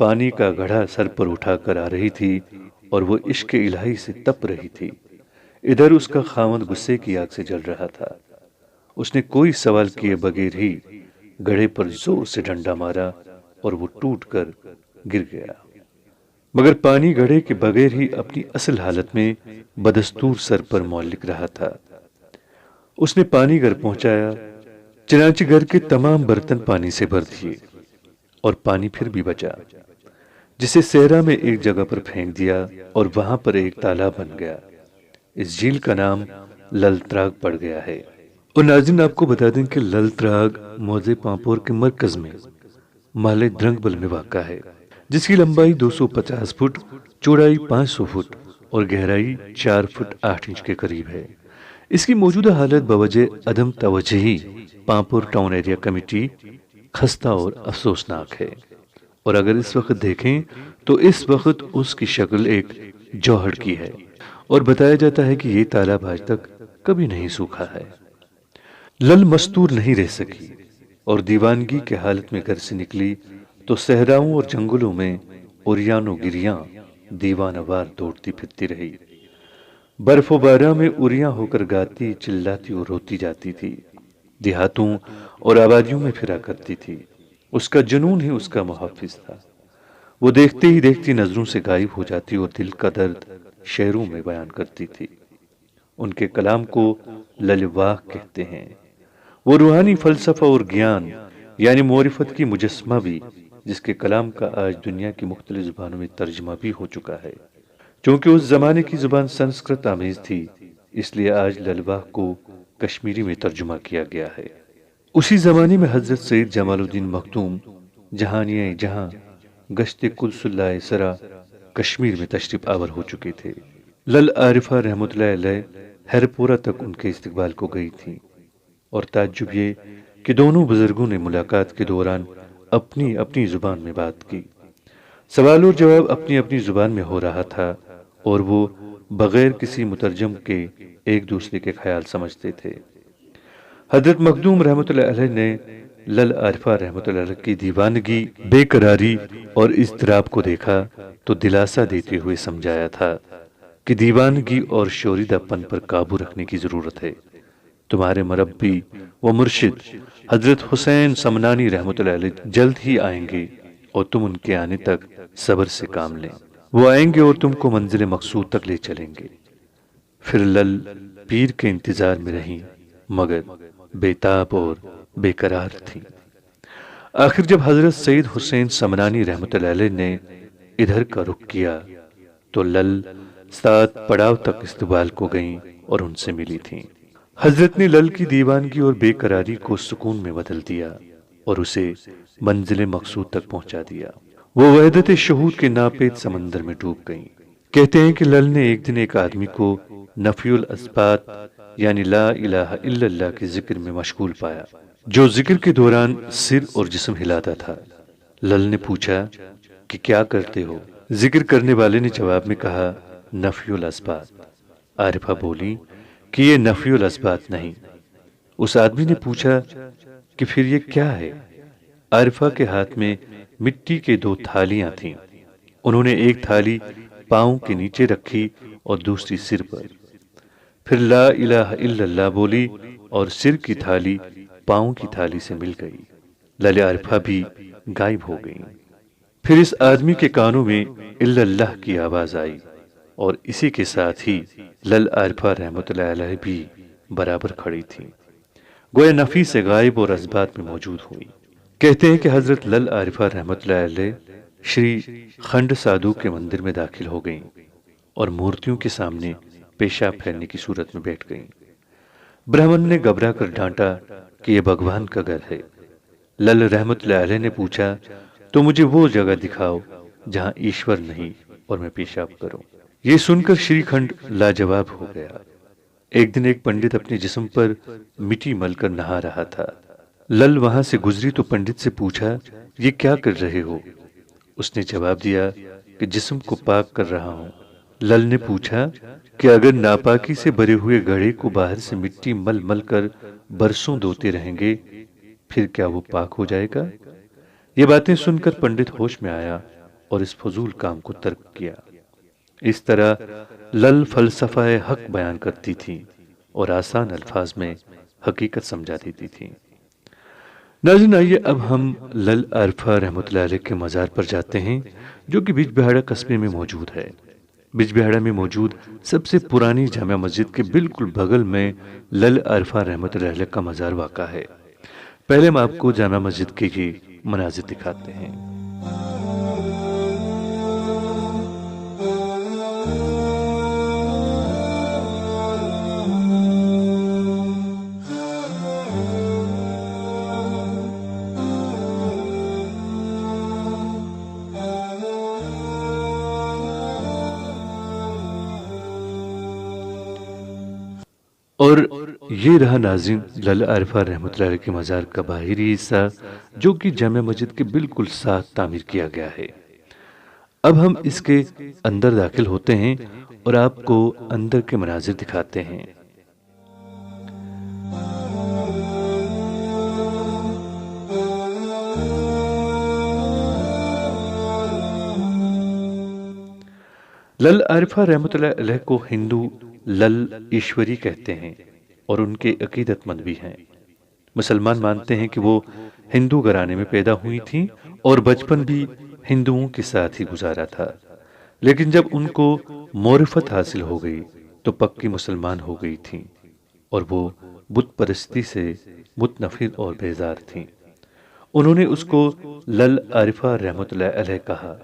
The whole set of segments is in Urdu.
پانی کا گھڑا سر پر اٹھا کر آ رہی تھی اور وہ عشق الہی سے تپ رہی تھی۔ ادھر اس کا خاوند غصے کی آگ سے جل رہا تھا۔ اس نے کوئی سوال کیے بغیر ہی گھڑے پر زور سے ڈنڈا مارا اور وہ ٹوٹ کر گر گیا، مگر پانی گھڑے کے بغیر ہی اپنی اصل حالت میں بدستور سر پر معلق رہا تھا۔ اس نے پانی گھر پہنچایا، چنانچہ گھر کے تمام برتن پانی سے بھر دیے اور پانی پھر بھی بچا، جسے صحرا میں ایک جگہ پر پھینک دیا اور وہاں پر ایک تالاب بن گیا۔ اس جھیل کا نام لل تراگ پڑ گیا ہے۔ اور ناظرین، آپ کو بتا دیں کہ لل تراگ موضع پامپور کے مرکز میں محلے درنگبل میں واقع ہے، جس کی لمبائی 250 فٹ، چوڑائی 500 فٹ اور گہرائی 4 فٹ 8 انچ کے قریب ہے۔ اس کی موجودہ حالت بوجہ عدم توجہی پامپور ٹاؤن ایریا کمیٹی خستہ اور افسوسناک ہے، اور اگر اس وقت دیکھیں تو اس وقت اس کی شکل ایک جوہر کی ہے، اور بتایا جاتا ہے کہ یہ تالاب آج تک کبھی نہیں سوکھا ہے۔ لل مستور نہیں رہ سکی اور دیوانگی کے حالت میں گھر سے نکلی تو صحراؤں اور جنگلوں میں اوریان و گریاں دیوانہ وار دوڑتی پھرتی رہی۔ برف و بارہ میں اوریاں ہو کر گاتی، چلاتی اور روتی جاتی تھی، دیہاتوں اور آبادیوں میں پھرا کرتی تھی۔ اس کا جنون ہی اس کا محافظ تھا۔ وہ دیکھتے ہی دیکھتی نظروں سے غائب ہو جاتی اور دل کا درد شعروں میں بیان کرتی تھی۔ ان کے کلام کو للواہ کہتے ہیں۔ وہ روحانی فلسفہ اور گیان یعنی معرفت کی مجسمہ بھی، جس کے کلام کا آج دنیا کی مختلف زبانوں میں ترجمہ بھی ہو چکا ہے۔ چونکہ اس زمانے کی زبان سنسکرت آمیز تھی، اس لیے آج للواہ کو کشمیری میں ترجمہ کیا گیا ہے۔ اسی زمانے میں حضرت سید جمال الدین مخدوم جہانیہ جہاں گشت کل صلہ سرا کشمیر میں تشریف آور ہو چکے تھے۔ لل عارفہ رحمۃ اللہ علیہ ہرپورہ تک ان کے استقبال کو گئی تھیں، اور تعجب یہ کہ دونوں بزرگوں نے ملاقات کے دوران اپنی اپنی زبان میں بات کی۔ سوال اور جواب اپنی اپنی زبان میں ہو رہا تھا، اور وہ بغیر کسی مترجم کے ایک دوسرے کے خیال سمجھتے تھے۔ حضرت مخدوم رحمۃ اللہ علیہ نے لل عارفہ رحمۃ اللہ علیہ کی دیوانگی، بے قراری اور اضطراب کو دیکھا تو دلاسا دیتے ہوئے سمجھایا تھا کہ دیوانگی اور شوریدہ پن پر قابو رکھنے کی ضرورت ہے۔ تمہارے مربی و مرشد حضرت حسین سمنانی رحمۃ اللہ علیہ جلد ہی آئیں گے، اور تم ان کے آنے تک صبر سے کام لیں۔ وہ آئیں گے اور تم کو منزل مقصود تک لے چلیں گے۔ پھر لل پیر کے انتظار میں رہیں، مگر بے تاب اور بے قرار تھیں۔ آخر جب حضرت سید حسین سمنانی رحمۃ اللہ علیہ نے ادھر کا رخ کیا تو لل 7 پڑاؤ تک استقبال کو گئیں اور ان سے ملی تھیں۔ حضرت نے لل کی دیوانگی اور بے قراری کو سکون میں بدل دیا اور اسے منزل مقصود تک پہنچا دیا۔ وہ وحدت شہود کے ناپید سمندر میں ڈوب گئیں۔ کہتے ہیں کہ لل نے ایک دن ایک آدمی کو نفی الاثبات یعنی لا الہ الا اللہ کے ذکر میں مشغول پایا، جو ذکر کے دوران سر اور جسم ہلاتا تھا۔ لل نے پوچھا کہ کیا کرتے ہو؟ ذکر کرنے والے نے جواب میں کہا، نفی الاثبات۔ عارفہ بولی کہ یہ نفی الاثبات نہیں۔ اس آدمی نے پوچھا کہ پھر یہ کیا ہے؟ عارفہ کے ہاتھ میں مٹی کے 2 تھالیاں تھیں۔ انہوں نے ایک تھالی پاؤں کے نیچے رکھی اور دوسری سر پر، پھر لا الہ الا اللہ بولی اور سر کی تھالی پاؤں کی تھالی سے مل گئی۔ لل عارفہ بھی غائب ہو گئیں۔ پھر اس آدمی کے کانوں میں الا اللہ کی آواز آئی، اور اسی کے ساتھ ہی لل عارفہ رحمۃ اللہ علیہ بھی برابر کھڑی تھی، گویا نفی سے غائب اور اثبات میں موجود ہوئی۔ کہتے ہیں کہ حضرت لل عارفہ رحمۃ اللہ علیہ شری کھنڈ سادھو کے مندر میں داخل ہو گئیں اور مورتیوں کے سامنے پیشاب پھیرنے کی صورت میں بیٹھ گئیں۔ برہمن نے گھبرا کر ڈانٹا کہ یہ بھگوان کا گھر ہے۔ لل رحمۃ اللہ علیہ نے پوچھا تو مجھے وہ جگہ دکھاؤ جہاں ایشور نہیں اور میں پیشاب کروں۔ یہ سن کر شری کھنڈ لاجواب ہو گیا۔ ایک دن ایک پنڈت اپنے جسم پر مٹی مل کر نہا رہا تھا۔ لل وہاں سے گزری تو پنڈت سے پوچھا، یہ کیا کر رہے ہو؟ اس نے جواب دیا کہ جسم کو پاک کر رہا ہوں۔ لل نے پوچھا کہ اگر ناپاکی سے بھرے ہوئے گھڑے کو باہر سے مٹی مل مل کر برسوں دھوتے رہیں گے، پھر کیا وہ پاک ہو جائے گا؟ یہ باتیں سن کر پنڈت ہوش میں آیا اور اس فضول کام کو ترک کیا۔ اس طرح لل فلسفہ حق بیان کرتی تھی اور آسان الفاظ میں حقیقت سمجھا دیتی تھی۔ ناظرین، آئیے اب ہم لل عارفہ رحمۃ اللہ علیہ کے مزار پر جاتے ہیں جو کہ بج بہاڑا قصبے میں موجود ہے۔ بج بہاڑا میں موجود سب سے پرانی جامع مسجد کے بالکل بغل میں لل عارفہ رحمۃ اللہ علیہ کا مزار واقع ہے۔ پہلے ہم آپ کو جامع مسجد کے یہ مناظر دکھاتے ہیں۔ اور یہ رہا ناظرین لل عارفہ رحمۃ اللہ علیہ کے مزار کا باہری حصہ جو کہ جامع مسجد کے بالکل ساتھ تعمیر کیا گیا ہے۔ اب ہم اس کے اندر داخل ہوتے ہیں اور آپ کو اندر کے مناظر دکھاتے ہیں۔ لل عارفہ رحمۃ اللہ علیہ کو ہندو لل ایشوری کہتے ہیں اور ان کے عقیدت مند بھی ہیں۔ مسلمان مانتے ہیں کہ وہ ہندو گھرانے میں پیدا ہوئی تھیں اور بچپن بھی ہندوؤں کے ساتھ ہی گزارا تھا، لیکن جب ان کو معرفت حاصل ہو گئی تو پکی مسلمان ہو گئی تھیں اور وہ بت پرستی سے متنفر اور بیزار تھیں۔ انہوں نے اس کو لل عارفہ رحمۃ اللہ علیہ کہا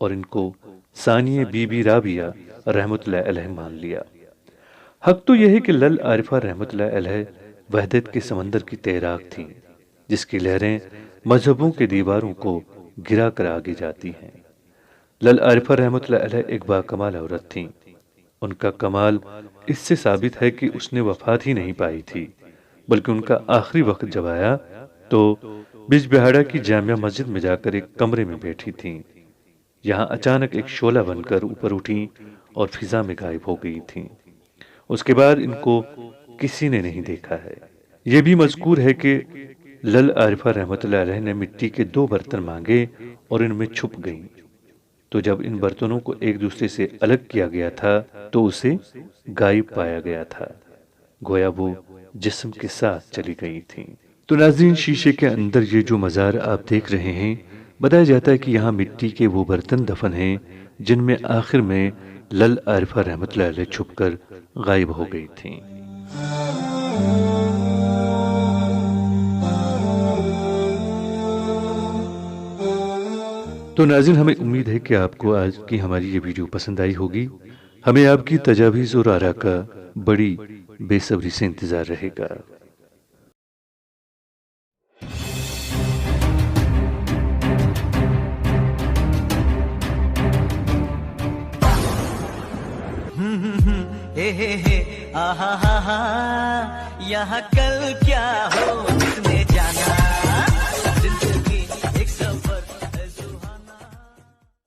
اور ان کو ثانیہ بی بی رابعہ رحمۃ اللہ علیہ مان لیا۔ حق تو یہ ہے کہ لل عارفہ رحمۃ اللہ علیہ وحدت کے سمندر کی تیراک تھیں جس کی لہریں مذہبوں کے دیواروں کو گرا کر آگے جاتی ہیں۔ لل عارفہ رحمۃ اللہ علیہ ایک باکمال عورت تھیں۔ ان کا کمال اس سے ثابت ہے کہ اس نے وفات ہی نہیں پائی تھی، بلکہ ان کا آخری وقت جب آیا تو بج بہاڑا کی جامع مسجد میں جا کر ایک کمرے میں بیٹھی تھیں۔ یہاں اچانک ایک شعلہ بن کر اوپر اٹھیں اور فضا میں غائب ہو گئی تھیں۔ اس کے بعد ان کو کسی نے نہیں دیکھا ہے۔ یہ بھی مذکور ہے کہ لل عارفہ رحمۃ اللہ علیہ نے مٹی کے 2 برتن مانگے اور ان میں چھپ گئیں، تو جب ان برتنوں کو ایک دوسرے سے الگ کیا گیا تھا تو اسے غائب پایا گیا تھا، گویا وہ جسم کے ساتھ چلی گئی تھیں۔ تو ناظرین، شیشے کے اندر یہ جو مزار آپ دیکھ رہے ہیں، بتایا جاتا ہے کہ یہاں مٹی کے وہ برتن دفن ہیں جن میں آخر میں لل عارفہ رحمۃ اللہ علیہ چھپ کر غائب ہو گئی تھیں۔ تو ناظرین، ہمیں امید ہے کہ آپ کو آج کی ہماری یہ ویڈیو پسند آئی ہوگی۔ ہمیں آپ کی تجاویز اور آراء کا بڑی بے صبری سے انتظار رہے گا۔ آہا ہا ہا، یہاں کل کیا ہو جس نے جانا۔